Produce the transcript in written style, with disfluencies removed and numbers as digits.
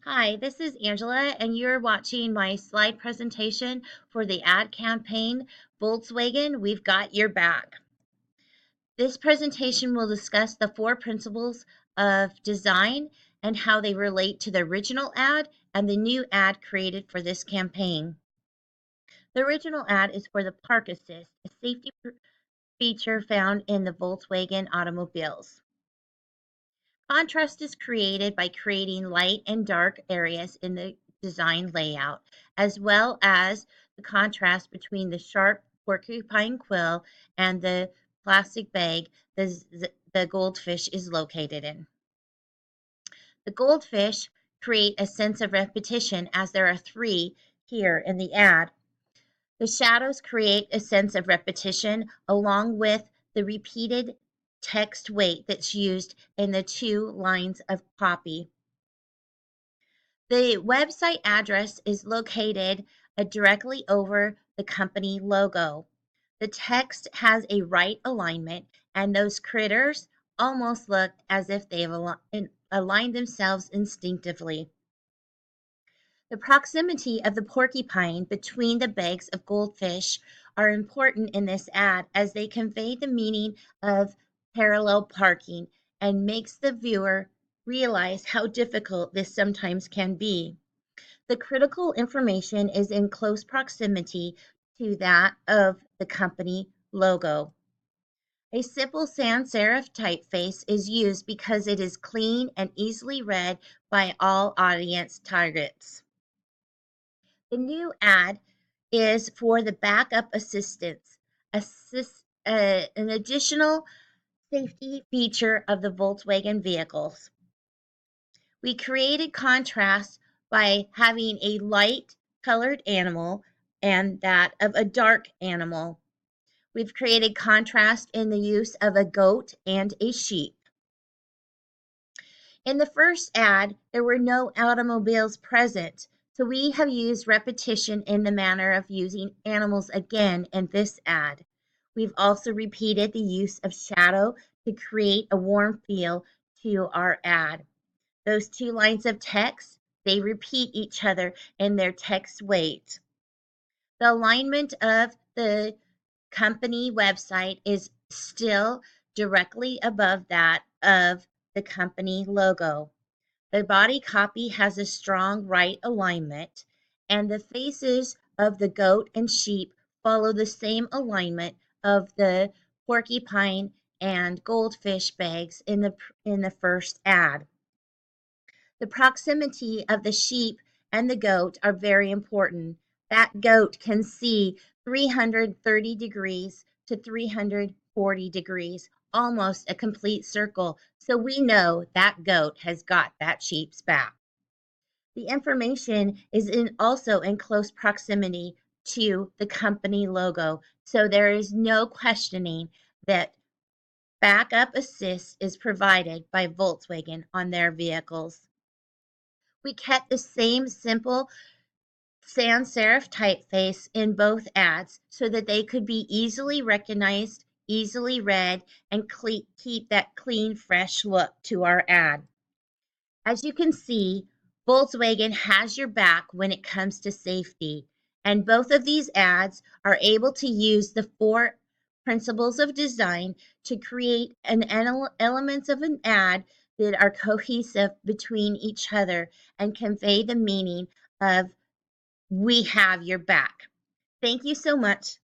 Hi, this is Angela, and you're watching my slide presentation for the ad campaign, Volkswagen, We've Got Your Back. This presentation will discuss the 4 principles of design and how they relate to the original ad and the new ad created for this campaign. The original ad is for the Park Assist, a safety feature found in the Volkswagen automobiles. Contrast is created by creating light and dark areas in the design layout, as well as the contrast between the sharp porcupine quill and the plastic bag the goldfish is located in. The goldfish create a sense of repetition as there are 3 here in the ad. The shadows create a sense of repetition along with the repeated text weight that's used in the 2 lines of copy. The website address is located directly over the company logo. The text has a right alignment, and those critters almost look as if they've aligned themselves instinctively. The proximity of the porcupine between the bags of goldfish are important in this ad as they convey the meaning of parallel parking and makes the viewer realize how difficult this sometimes can be. The critical information is in close proximity to that of the company logo. A simple sans serif typeface is used because it is clean and easily read by all audience targets. The new ad is for the backup assistance, an additional safety feature of the Volkswagen vehicles. We created contrast by having a light colored animal and that of a dark animal. We've created contrast in the use of a goat and a sheep. In the first ad, there were no automobiles present, so we have used repetition in the manner of using animals again in this ad. We've also repeated the use of shadow to create a warm feel to our ad. Those 2 lines of text, they repeat each other in their text weight. The alignment of the company website is still directly above that of the company logo. The body copy has a strong right alignment, and the faces of the goat and sheep follow the same alignment of the porcupine and goldfish bags in the first ad. The proximity of the sheep and the goat are very important. That goat can see 330 degrees to 340 degrees, almost a complete circle, so we know that goat has got that sheep's back. The information is also in close proximity to the company logo, so there is no questioning that backup assist is provided by Volkswagen on their vehicles. We kept the same simple sans serif typeface in both ads so that they could be easily recognized, easily read, and keep that clean, fresh look to our ad. As you can see, Volkswagen has your back when it comes to safety, and both of these ads are able to use the 4 principles of design to create elements of an ad that are cohesive between each other and convey the meaning of we have your back. Thank you so much.